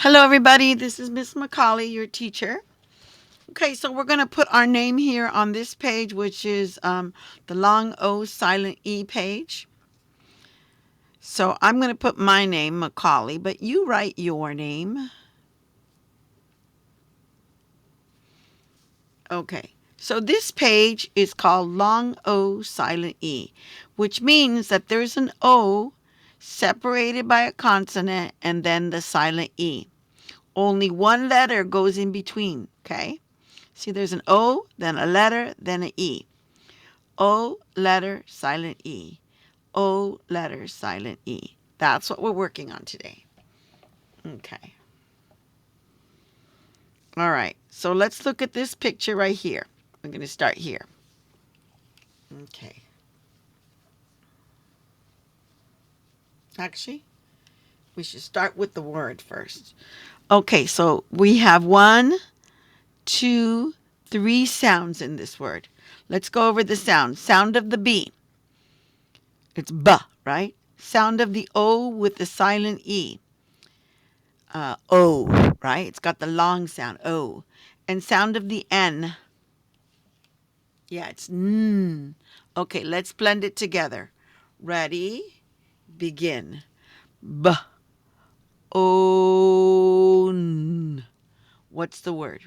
Hello, everybody. This is Miss Macaulay, your teacher. Okay, so we're going to put our name here on this page, which is the long O silent E page. So I'm going to put my name, Macaulay, but you write your name. Okay, so this page is called long O silent E, which means that there's an O separated by a consonant and then the silent E. Only one letter goes in between, okay? See, there's an O, then a letter, then an E. O, letter, silent E. O, letter, silent E. That's what we're working on today. Okay. All right. So let's look at this picture right here. We're going to start here. Okay. Actually, we should start with the word first. Okay, so we have 1, 2, 3 sounds in this word. Let's go over the sound. Sound of the B. It's B, right? Sound of the O with the silent E. O, right? It's got the long sound, O. And sound of the N. Yeah, it's N. Okay, let's blend it together. Ready? Begin. B, O, N. What's the word?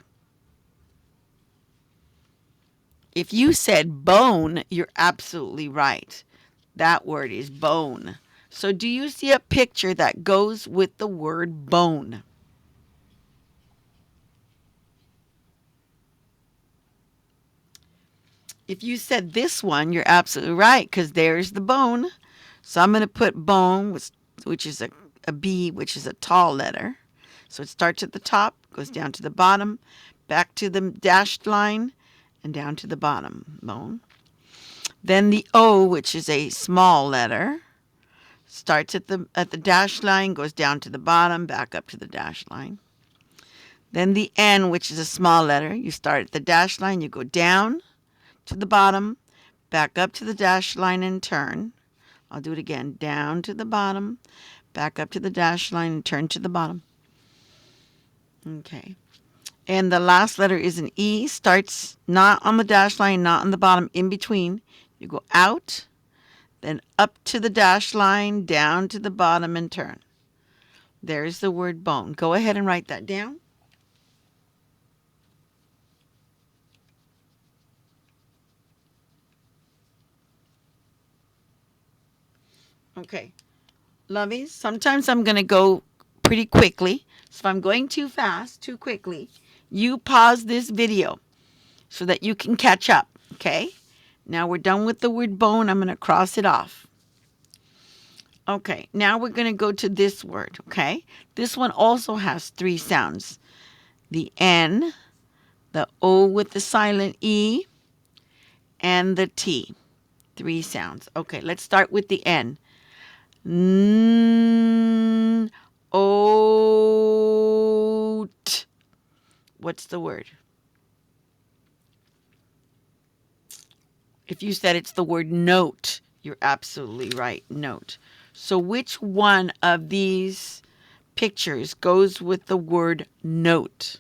If you said bone, you're absolutely right. That word is bone. So do you see a picture that goes with the word bone? If you said this one, you're absolutely right because there's the bone. So I'm going to put bone, which is a B, which is a tall letter. So it starts at the top, goes down to the bottom, back to the dashed line, and down to the bottom. Bone. Then the O, which is a small letter, starts at the dashed line, goes down to the bottom, back up to the dashed line. Then the N, which is a small letter, you start at the dashed line, you go down to the bottom, back up to the dashed line and turn. I'll do it again. Down to the bottom, back up to the dashed line and turn to the bottom. Okay. And the last letter is an E. Starts not on the dashed line, not on the bottom, in between. You go out, then up to the dashed line, down to the bottom and turn. There's the word bone. Go ahead and write that down. Okay. Lovies, sometimes I'm going to go pretty quickly. So if I'm going too fast, too quickly, you pause this video so that you can catch up, okay? Now we're done with the word bone. I'm going to cross it off. Okay, now we're going to go to this word, okay? This one also has 3 sounds. The N, the O with the silent E, and the T. 3 sounds. Okay, let's start with the N. N, O, T. What's the word? If you said it's the word note, you're absolutely right, note. So which one of these pictures goes with the word note?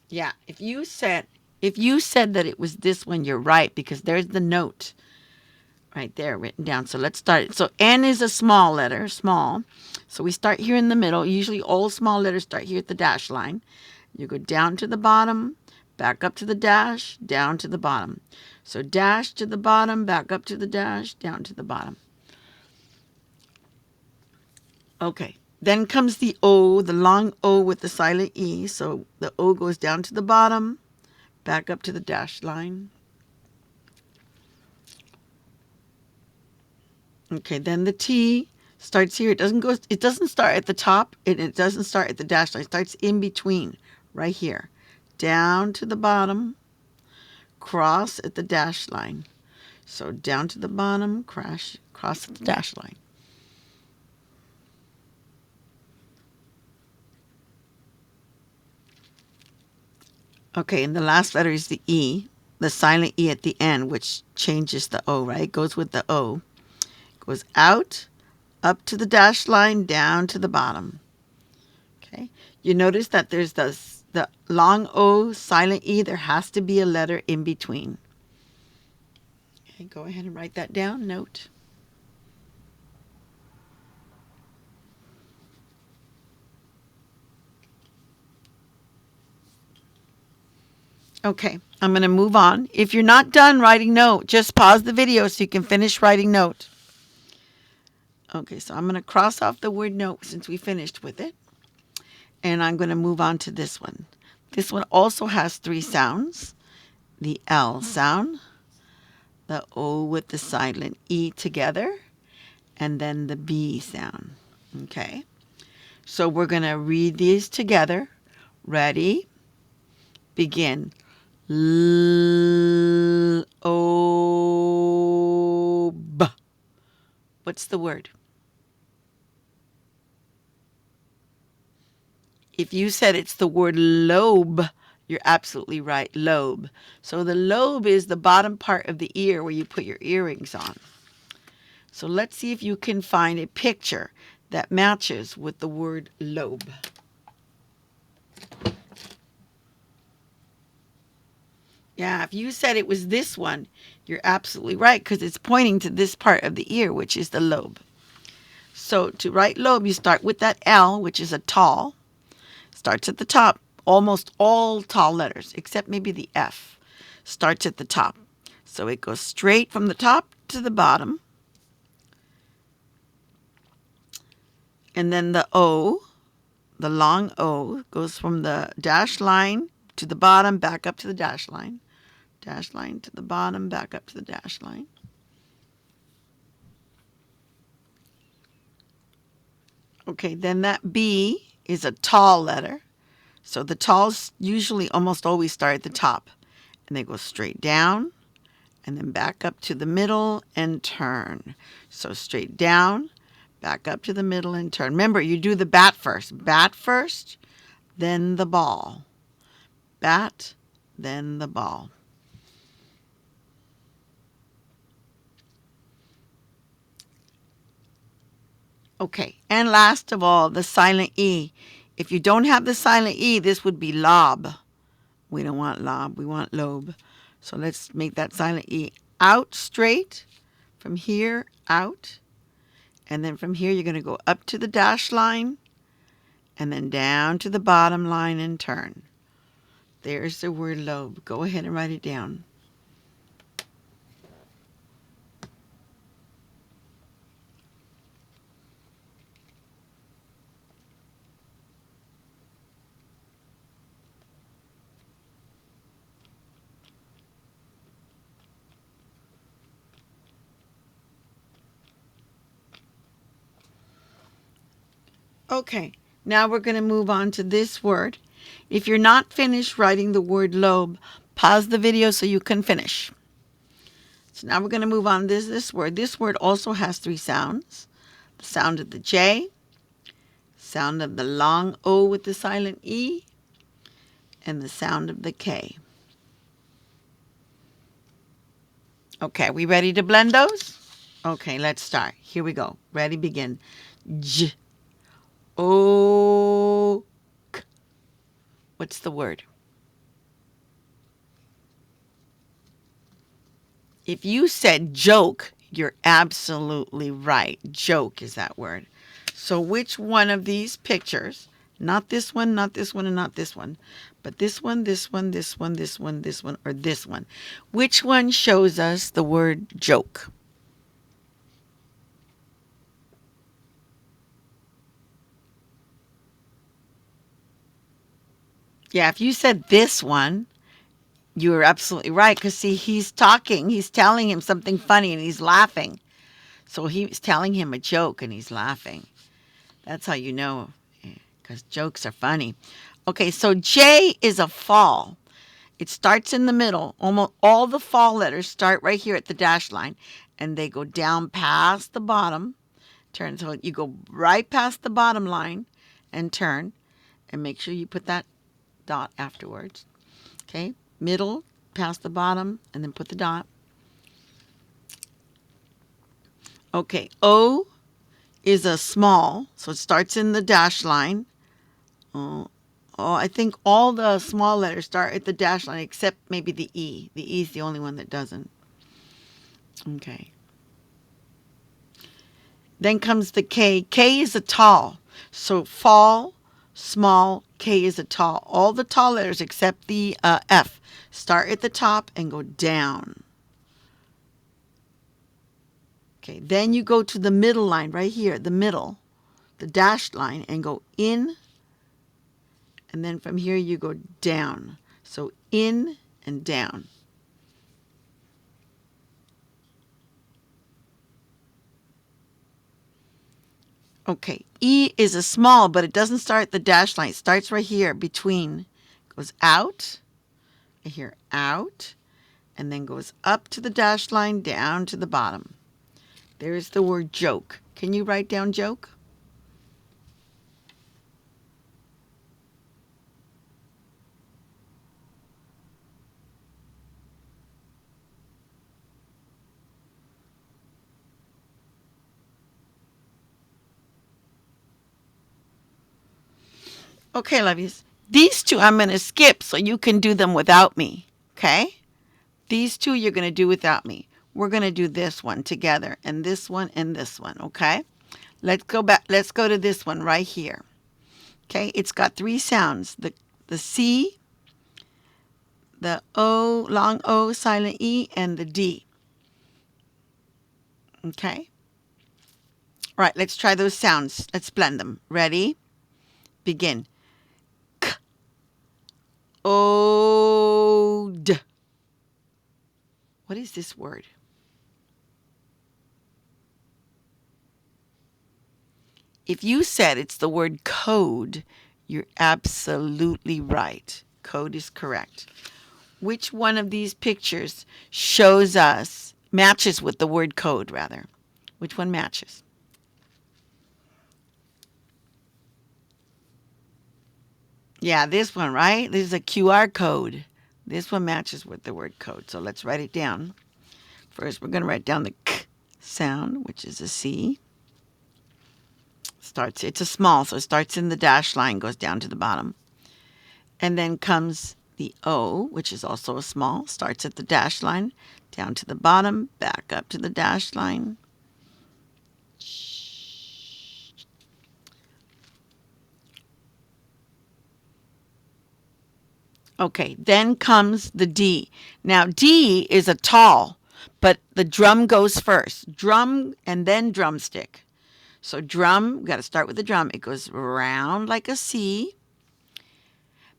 Yeah, if you said that it was this one, you're right because there's the note right there written down. So let's start. So N is a small letter, small. So we start here in the middle. Usually all small letters start here at the dash line. You go down to the bottom, back up to the dash, down to the bottom. So dash to the bottom, back up to the dash, down to the bottom. Okay. Then comes the O, the long O with the silent E. So the O goes down to the bottom, back up to the dash line. Okay, then the T starts here. It doesn't start at the top and it doesn't start at the dash line. It starts in between, right here. Down to the bottom, cross at the dash line. So down to the bottom, cross at the dash line. Okay, and the last letter is the E. the silent E at the end, which changes the O, right? Goes with the O. Goes out, up to the dashed line, down to the bottom. Okay. You notice that there's the long O, silent E. There has to be a letter in between. Okay, go ahead and write that down. Note. Okay, I'm going to move on. If you're not done writing note, just pause the video so you can finish writing note. Okay, so I'm going to cross off the word note since we finished with it. And I'm going to move on to this one. This one also has 3 sounds. The L sound, the O with the silent E together, and then the B sound. Okay, so we're going to read these together. Ready? Begin. Lobe. What's the word? If you said it's the word lobe, you're absolutely right. Lobe. So the lobe is the bottom part of the ear where you put your earrings on. So let's see if you can find a picture that matches with the word lobe. Yeah, if you said it was this one, you're absolutely right because it's pointing to this part of the ear, which is the lobe. So to write lobe, you start with that L, which is a tall. Starts at the top. Almost all tall letters, except maybe the F, starts at the top. So it goes straight from the top to the bottom. And then the O, the long O, goes from the dash line to the bottom, back up to the dash line. Dash line to the bottom, back up to the dash line. Okay, then that B is a tall letter. So the talls usually almost always start at the top. And they go straight down and then back up to the middle and turn. So straight down, back up to the middle and turn. Remember, you do the bat first. Bat first, then the ball. Bat, then the ball. Okay, and last of all, the silent E. If you don't have the silent E, this would be lob. We don't want lob, we want lobe. So let's make that silent E out straight, from here out. And then from here, you're going to go up to the dash line and then down to the bottom line and turn. There's the word lobe. Go ahead and write it down. Okay, now we're going to move on to this word. If you're not finished writing the word lobe, pause the video so you can finish. So now we're going to move on to this word. This word also has 3 sounds. The sound of the J, sound of the long O with the silent E, and the sound of the K. Okay, are we ready to blend those? Okay, let's start. Here we go. Ready, begin. J, O, K. What's the word? If you said joke, you're absolutely right. Joke is that word. So which one of these pictures, not this one, not this one, and not this one, but this one, this one, this one, this one, this one, or this one, which one shows us the word joke? Yeah, if you said this one, you were absolutely right. Because see, he's talking, he's telling him something funny and he's laughing. So he's telling him a joke and he's laughing. That's how you know, because jokes are funny. Okay, so J is a fall. It starts in the middle. Almost all the fall letters start right here at the dash line and they go down past the bottom. Turn, so you go right past the bottom line and turn, and make sure you put that dot afterwards. Okay, middle, past the bottom and then put the dot. Okay, O is a small, so it starts in the dash line. Oh, I think all the small letters start at the dash line except maybe the E. The E is the only one that doesn't. Okay. Then comes the K. K is a tall. So fall, small, K is a tall. All the tall letters except the F start at the top and go down. Okay, then you go to the middle line right here, the middle, the dashed line, and go in. And then from here you go down. So in and down. Okay, E is a small, but it doesn't start at the dash line. It starts right here between. Goes out, I hear out, and then goes up to the dash line, down to the bottom. There's the word joke. Can you write down joke? Okay, lovies. These two I'm going to skip so you can do them without me. Okay? These two you're going to do without me. We're going to do this one together and this one and this one. Okay? Let's go back. Let's go to this one right here. Okay? It's got three sounds. The C, the O, long O, silent E, and the D. Okay? All right, let's try those sounds. Let's blend them. Ready? Begin. K, O, D. What is this word? If you said it's the word code, you're absolutely right. Code is correct. Which one of these pictures shows us, matches with the word code, rather? Which one matches? Yeah, this one, right? This is a QR code. This one matches with the word code. So let's write it down. First, we're going to write down the K sound, which is a C. It's a small, so it starts in the dash line, goes down to the bottom. And then comes the O, which is also a small, starts at the dash line, down to the bottom, back up to the dash line. Okay, then comes the D. Now, D is a tall, but the drum goes first. Drum and then drumstick. So drum, got to start with the drum. It goes round like a C.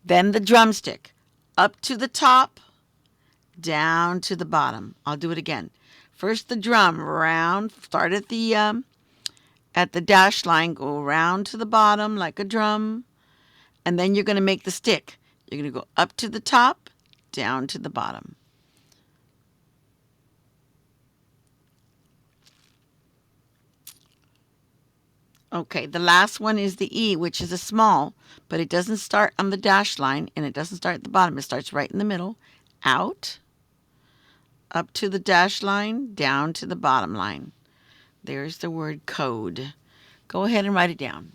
Then the drumstick, up to the top, down to the bottom. I'll do it again. First the drum, round, start at the dash line, go around to the bottom like a drum, and then you're going to make the stick. You're going to go up to the top, down to the bottom. Okay, the last one is the E, which is a small, but it doesn't start on the dash line and it doesn't start at the bottom. It starts right in the middle, out, up to the dash line, down to the bottom line. There's the word code. Go ahead and write it down.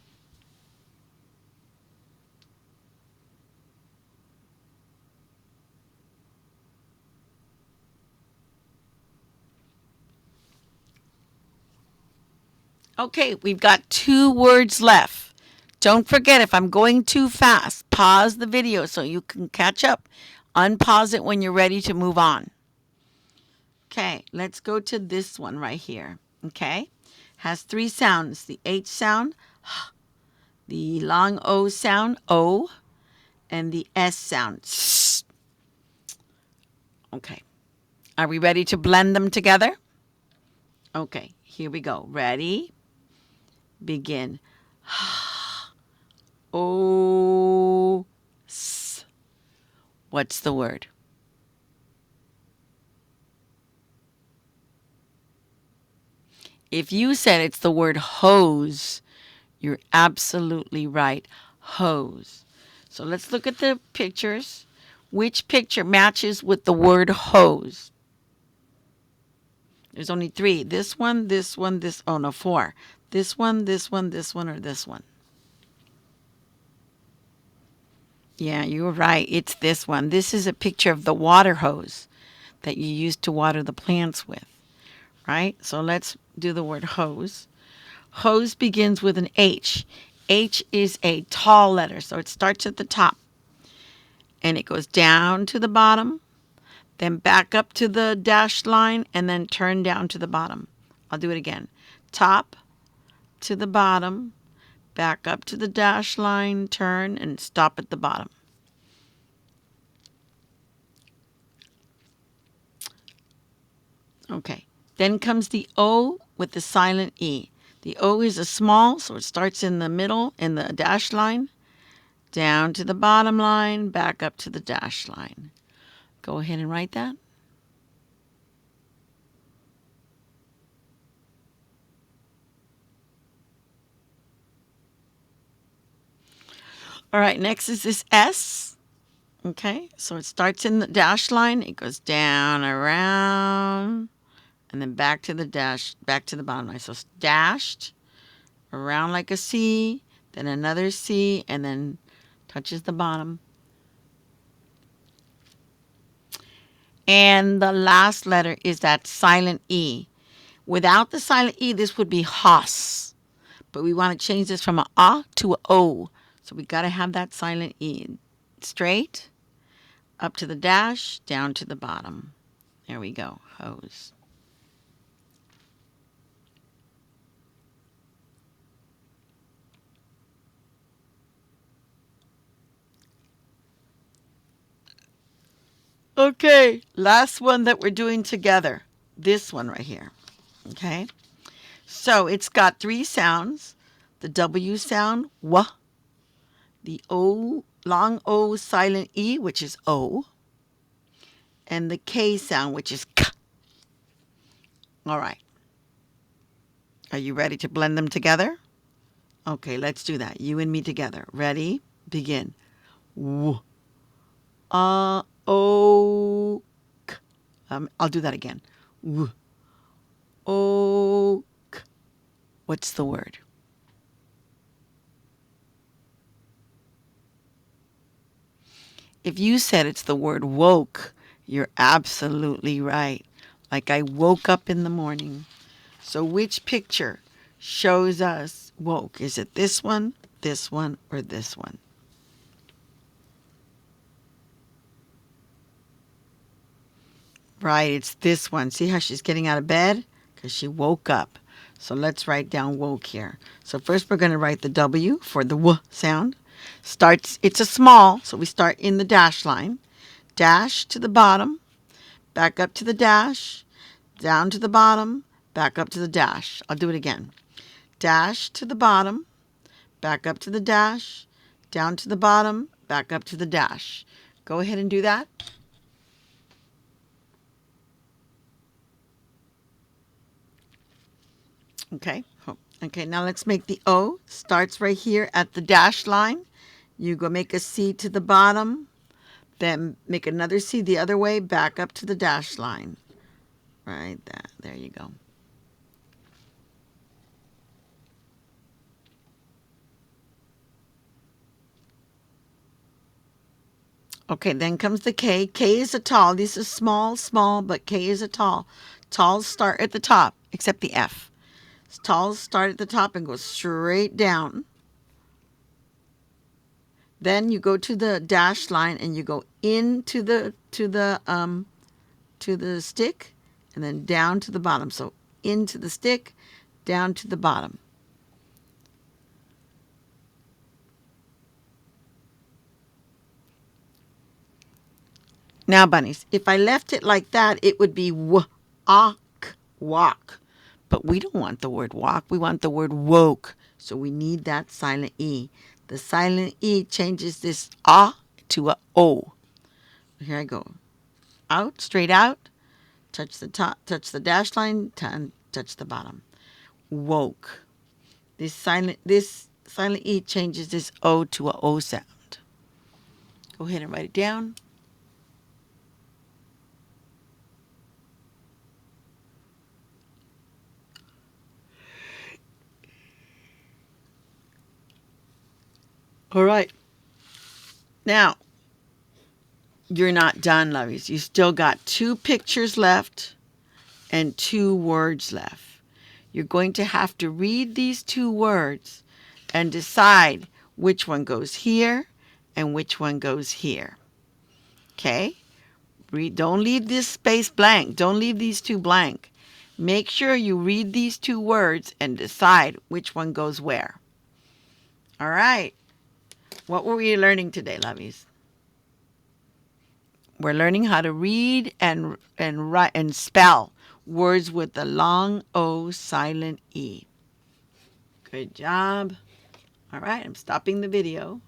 Okay, we've got 2 words left. Don't forget, if I'm going too fast, pause the video so you can catch up. Unpause it when you're ready to move on. Okay, let's go to this one right here. Okay, has 3 sounds. The H sound, the long O sound, O, and the S sound, S. Okay, are we ready to blend them together? Okay, here we go. Ready? Begin. O, S. What's the word? If you said it's the word hose, you're absolutely right. Hose. So let's look at the pictures. Which picture matches with the word hose? There's only three. This one, this one, this. Oh no, four. This one, this one, this one, or this one. Yeah, you were right. It's this one. This is a picture of the water hose that you use to water the plants with, right? So let's do the word hose. Hose begins with an H. H is a tall letter, so it starts at the top and it goes down to the bottom, then back up to the dashed line, and then turn down to the bottom. I'll do it again. Top to the bottom, back up to the dashed line, turn, and stop at the bottom. Okay. Then comes the O with the silent E. The O is a small, so it starts in the middle in the dash line, down to the bottom line, back up to the dash line. Go ahead and write that. All right, next is this S. Okay, so it starts in the dash line, it goes down, around, and then back to the dash, back to the bottom line. So it's dashed, around like a C, then another C, and then touches the bottom. And the last letter is that silent E. Without the silent E, this would be Haas. But we want to change this from an A to an O. So we got to have that silent E. Straight, up to the dash, down to the bottom. There we go, hose. Okay, last one that we're doing together. This one right here. Okay, so it's got three sounds. The W sound, W. The O, long O silent E, which is O. And the K sound, which is K. All right. Are you ready to blend them together? Okay, let's do that. You and me together. Ready? Begin. W. O. K. I'll do that again. W. O. K. What's the word? If you said it's the word woke, you're absolutely right. Like I woke up in the morning. So which picture shows us woke? Is it this one, or this one? Right, it's this one. See how she's getting out of bed? Because she woke up. So let's write down woke here. So first we're going to write the W for the W sound. Starts, it's a small, so we start in the dash line. Dash to the bottom, back up to the dash, down to the bottom, back up to the dash. I'll do it again. Dash to the bottom, back up to the dash, down to the bottom, back up to the dash. Go ahead and do that. Okay. Okay, now let's make the O. Starts right here at the dash line. You go make a C to the bottom, then make another C the other way, back up to the dash line. Right there. There you go. Okay, then comes the K. K is a tall. This is small, small, but K is a tall. Talls start at the top, except the F. Talls start at the top and go straight down. Then you go to the dash line and you go into the stick and then down to the bottom. So into the stick, down to the bottom. Now, bunnies, if I left it like that, it would be walk. But we don't want the word walk. We want the word woke. So we need that silent E. The silent E changes this to a O. Here I go. Out, straight out. Touch the top, touch the dash line, touch the bottom. Woke. This silent E changes this O to a O sound. Go ahead and write it down. All right. Now, you're not done, lovies. You still got 2 pictures left and 2 words left. You're going to have to read these 2 words and decide which one goes here and which one goes here. Okay? Don't leave this space blank. Don't leave these 2 blank. Make sure you read these 2 words and decide which one goes where. All right. What were we learning today, lovies? We're learning how to read and write and spell words with the long O, silent E. Good job. All right, I'm stopping the video.